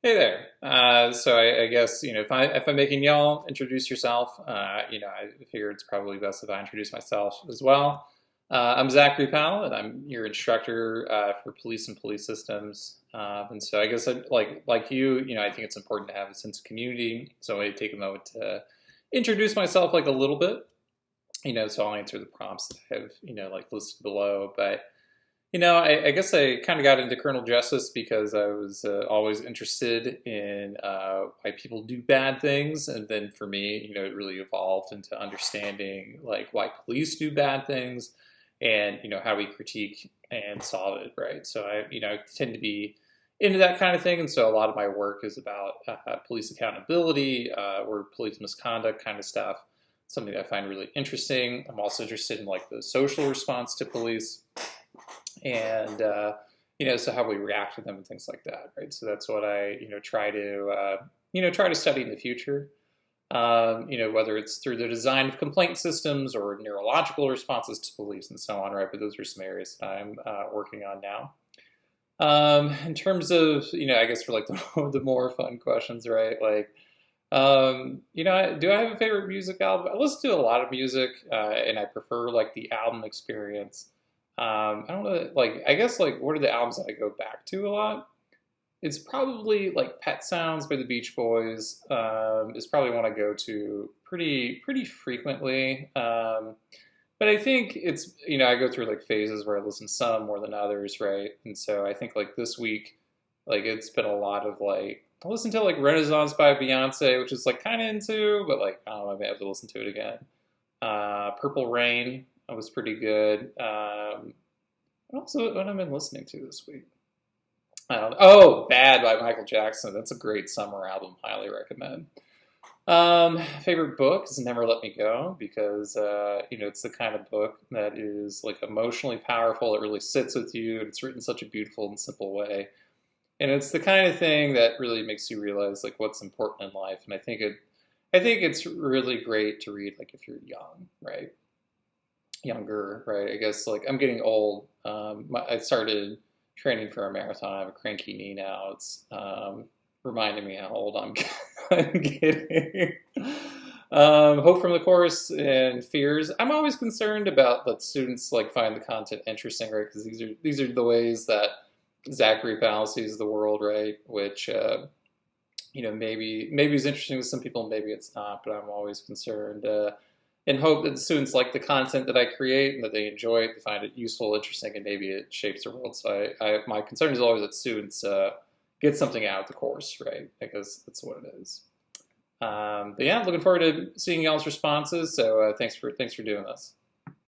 Hey there. So I guess if I'm making y'all introduce yourself, I figure it's probably best if I introduce myself as well. I'm Zachary Powell, and I'm your instructor for police and police systems. And so I guess like you, I think it's important to have a sense of community. So I take a moment to introduce myself like a little bit. So I'll answer the prompts that I have like listed below, but. I guess I kind of got into criminal justice because I was always interested in why people do bad things, and then for me, it really evolved into understanding like why police do bad things, and how we critique and solve it, right? So I tend to be into that kind of thing, and so a lot of my work is about police accountability or police misconduct kind of stuff. Something that I find really interesting. I'm also interested in like the social response to police and so how we react to them and things like that, right? So that's what I try to study in the future. Whether it's through the design of complaint systems or neurological responses to police and so on, right? But those are some areas that I'm working on now. In terms of, I guess for like the more fun questions, right? Like, do I have a favorite music album? I listen to a lot of music, and I prefer like the album experience. I don't know, like I guess like what are the albums that I go back to a lot? It's probably like Pet Sounds by the Beach Boys. Is probably one I go to pretty frequently. But I think it's I go through like phases where I listen to some more than others, right? And so I think like this week, like it's been a lot of like I listened to like Renaissance by Beyonce, which is like kind of into, but like I don't know, I may have to listen to it again. Purple Rain was pretty good. What have I been listening to this week? Bad by Michael Jackson. That's a great summer album. Highly recommend. Favorite book is Never Let Me Go because it's the kind of book that is like emotionally powerful. It really sits with you, and it's written in such a beautiful and simple way. And it's the kind of thing that really makes you realize like what's important in life. And I think it's really great to read like if you're young, right? Younger, right? I guess like I'm getting old. I started training for a marathon. I have a cranky knee now. It's reminding me how old I'm, I'm getting. Hope from the course and fears. I'm always concerned about that students like find the content interesting, right? Because these are the ways that Zachary Powell sees the world, right? Which maybe is interesting to some people, maybe it's not. But I'm always concerned and hope that the students like the content that I create and that they enjoy it, they find it useful, interesting, and maybe it shapes their world. So my concern is always that students get something out of the course, right? Because that's what it is. But yeah, looking forward to seeing y'all's responses. So thanks for doing this.